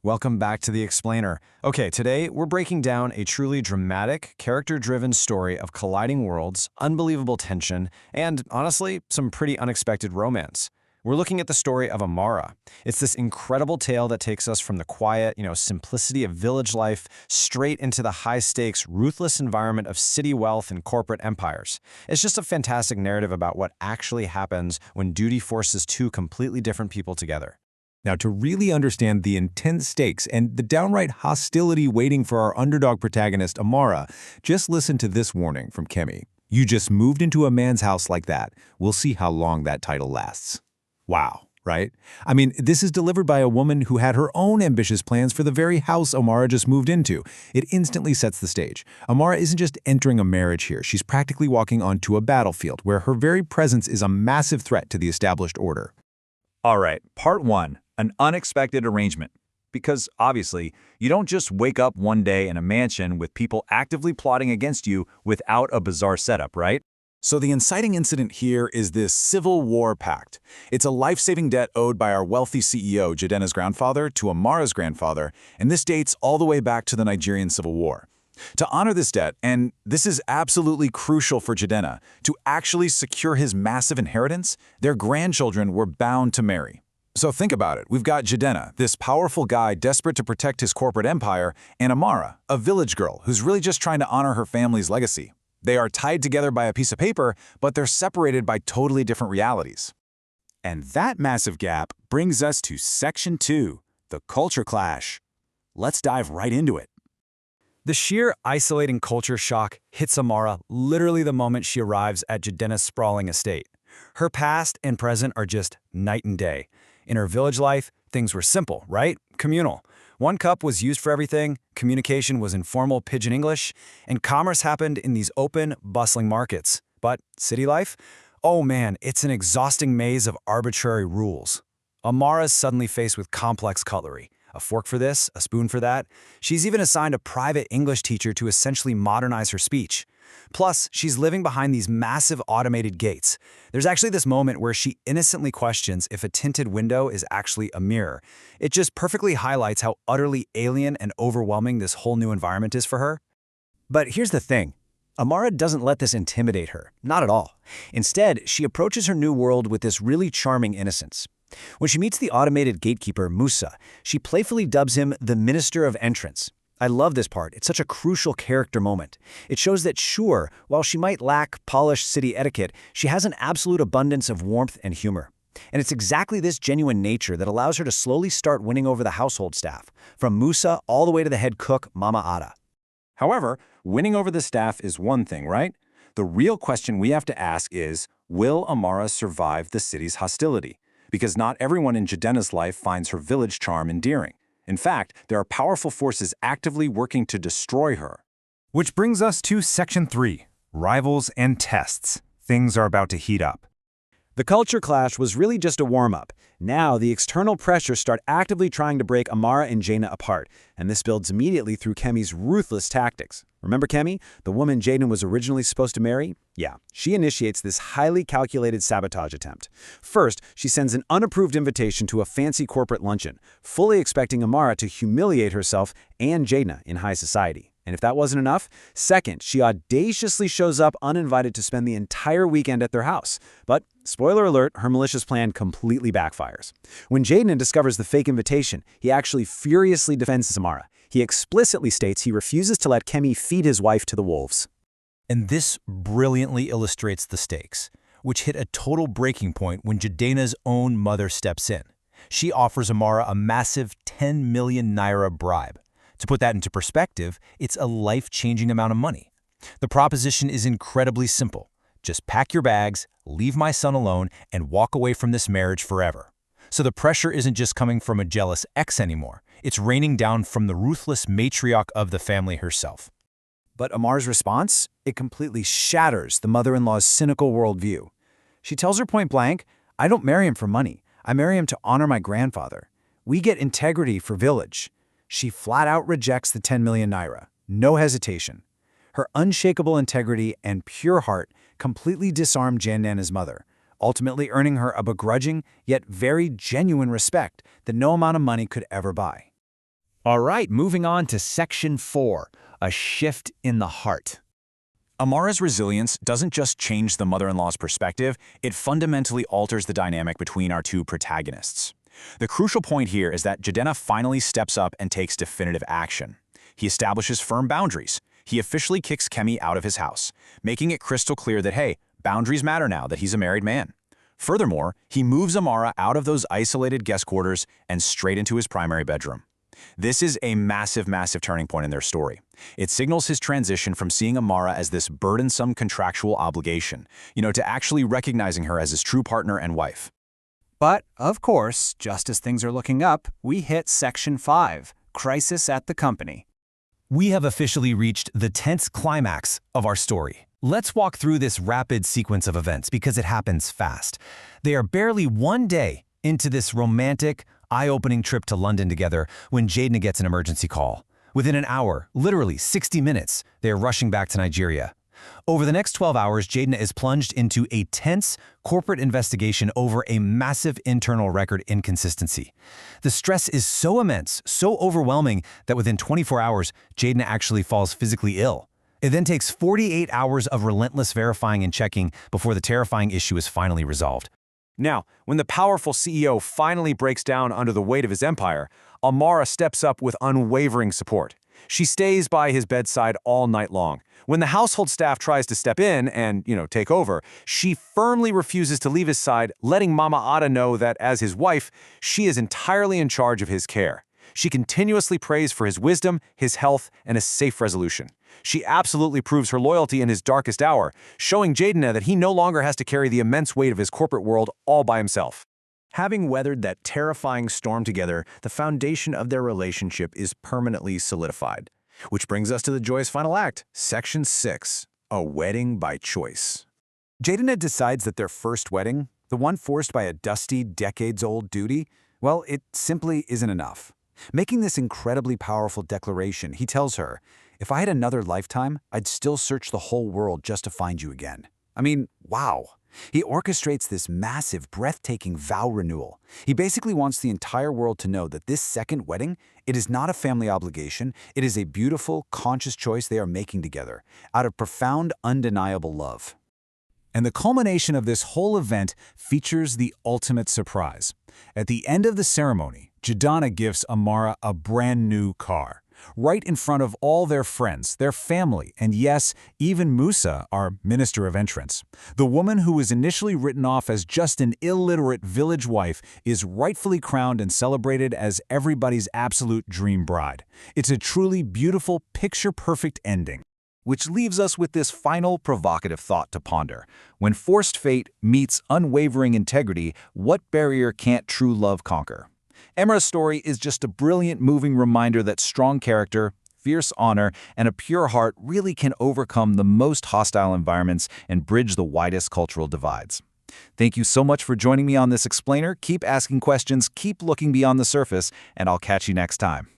Welcome back to The Explainer. Okay, today we're breaking down a truly dramatic, character-driven story of colliding worlds, unbelievable tension, and, honestly, some pretty unexpected romance. We're looking at the story of Amara. It's this incredible tale that takes us from the quiet, simplicity of village life straight into the high-stakes, ruthless environment of city wealth and corporate empires. It's just a fantastic narrative about what actually happens when duty forces two completely different people together. Now, to really understand the intense stakes and the downright hostility waiting for our underdog protagonist, Amara, just listen to this warning from Kemi. You just moved into a man's house like that. We'll see how long that title lasts. Wow, right? I mean, this is delivered by a woman who had her own ambitious plans for the very house Amara just moved into. It instantly sets the stage. Amara isn't just entering a marriage here. She's practically walking onto a battlefield where her very presence is a massive threat to the established order. All right, part one. An unexpected arrangement. Because, obviously, you don't just wake up one day in a mansion with people actively plotting against you without a bizarre setup, right? So the inciting incident here is this Civil War pact. It's a life-saving debt owed by our wealthy CEO, Jidenna's grandfather, to Amara's grandfather, and this dates all the way back to the Nigerian Civil War. To honor this debt, and this is absolutely crucial for Jidenna, to actually secure his massive inheritance, their grandchildren were bound to marry. So think about it. We've got Jidenna, this powerful guy desperate to protect his corporate empire, and Amara, a village girl who's really just trying to honor her family's legacy. They are tied together by a piece of paper, but they're separated by totally different realities. And that massive gap brings us to Section 2, the culture clash. Let's dive right into it. The sheer isolating culture shock hits Amara literally the moment she arrives at Jidenna's sprawling estate. Her past and present are just night and day. In her village life, things were simple, right? Communal. One cup was used for everything, communication was informal pidgin English, and commerce happened in these open, bustling markets. But city life? Oh man, it's an exhausting maze of arbitrary rules. Amara's suddenly faced with complex cutlery. A fork for this, a spoon for that. She's even assigned a private English teacher to essentially modernize her speech. Plus, she's living behind these massive automated gates. There's actually this moment where she innocently questions if a tinted window is actually a mirror. It just perfectly highlights how utterly alien and overwhelming this whole new environment is for her. But here's the thing. Amara doesn't let this intimidate her, not at all. Instead, she approaches her new world with this really charming innocence. When she meets the automated gatekeeper, Musa, she playfully dubs him the Minister of Entrance. I love this part. It's such a crucial character moment. It shows that, sure, while she might lack polished city etiquette, she has an absolute abundance of warmth and humor. And it's exactly this genuine nature that allows her to slowly start winning over the household staff, from Musa all the way to the head cook, Mama Ada. However, winning over the staff is one thing, right? The real question we have to ask is, will Amara survive the city's hostility? Because not everyone in Jidenna's life finds her village charm endearing. In fact, there are powerful forces actively working to destroy her. Which brings us to Section 3, Rivals and Tests. Things are about to heat up. The culture clash was really just a warm-up. Now, the external pressures start actively trying to break Amara and Jaina apart, and this builds immediately through Kemi's ruthless tactics. Remember Kemi, the woman Jaina was originally supposed to marry? Yeah, she initiates this highly calculated sabotage attempt. First, she sends an unapproved invitation to a fancy corporate luncheon, fully expecting Amara to humiliate herself and Jaina in high society. And if that wasn't enough, second, she audaciously shows up uninvited to spend the entire weekend at their house. But, spoiler alert, her malicious plan completely backfires. When Jaden discovers the fake invitation, he actually furiously defends Amara. He explicitly states he refuses to let Kemi feed his wife to the wolves. And this brilliantly illustrates the stakes, which hit a total breaking point when Jidenna's own mother steps in. She offers Amara a massive 10 million naira bribe. To put that into perspective, it's a life-changing amount of money. The proposition is incredibly simple. Just pack your bags, leave my son alone, and walk away from this marriage forever. So the pressure isn't just coming from a jealous ex anymore. It's raining down from the ruthless matriarch of the family herself. But Amar's response? It completely shatters the mother-in-law's cynical worldview. She tells her point blank, I don't marry him for money. I marry him to honor my grandfather. We get integrity for village. She flat out rejects the 10 million naira, no hesitation. Her unshakable integrity and pure heart completely disarmed Jidenna's mother, ultimately earning her a begrudging yet very genuine respect that no amount of money could ever buy. All right, moving on to Section 4, a shift in the heart. Amara's resilience doesn't just change the mother-in-law's perspective, it fundamentally alters the dynamic between our two protagonists. The crucial point here is that Jidenna finally steps up and takes definitive action. He establishes firm boundaries. He officially kicks Kemi out of his house, making it crystal clear that, hey, boundaries matter now that he's a married man. Furthermore, he moves Amara out of those isolated guest quarters and straight into his primary bedroom. This is a massive, massive turning point in their story. It signals his transition from seeing Amara as this burdensome contractual obligation, to actually recognizing her as his true partner and wife. But, of course, just as things are looking up, we hit Section 5, Crisis at the Company. We have officially reached the tense climax of our story. Let's walk through this rapid sequence of events because it happens fast. They are barely one day into this romantic, eye-opening trip to London together when Jidenna gets an emergency call. Within an hour, literally 60 minutes, they are rushing back to Nigeria. Over the next 12 hours, Jidenna is plunged into a tense corporate investigation over a massive internal record inconsistency. The stress is so immense, so overwhelming, that within 24 hours, Jidenna actually falls physically ill. It then takes 48 hours of relentless verifying and checking before the terrifying issue is finally resolved. Now, when the powerful CEO finally breaks down under the weight of his empire, Amara steps up with unwavering support. She stays by his bedside all night long. When the household staff tries to step in and, take over, she firmly refuses to leave his side, letting Mama Ada know that as his wife, she is entirely in charge of his care. She continuously prays for his wisdom, his health, and a safe resolution. She absolutely proves her loyalty in his darkest hour, showing Jidenna that he no longer has to carry the immense weight of his corporate world all by himself. Having weathered that terrifying storm together, the foundation of their relationship is permanently solidified. Which brings us to the joyous final act, Section 6, a wedding by choice. Jidenna decides that their first wedding, the one forced by a dusty, decades-old duty, well, it simply isn't enough. Making this incredibly powerful declaration, he tells her, "If I had another lifetime, I'd still search the whole world just to find you again." I mean, wow. He orchestrates this massive, breathtaking vow renewal. He basically wants the entire world to know that this second wedding, it is not a family obligation, it is a beautiful, conscious choice they are making together, out of profound, undeniable love. And the culmination of this whole event features the ultimate surprise. At the end of the ceremony, Jidenna gifts Amara a brand new car, right in front of all their friends, their family, and yes, even Musa, our Minister of Entrance. The woman who was initially written off as just an illiterate village wife is rightfully crowned and celebrated as everybody's absolute dream bride. It's a truly beautiful, picture-perfect ending. Which leaves us with this final provocative thought to ponder. When forced fate meets unwavering integrity, what barrier can't true love conquer? Amara's story is just a brilliant, moving reminder that strong character, fierce honor, and a pure heart really can overcome the most hostile environments and bridge the widest cultural divides. Thank you so much for joining me on this explainer. Keep asking questions, keep looking beyond the surface, and I'll catch you next time.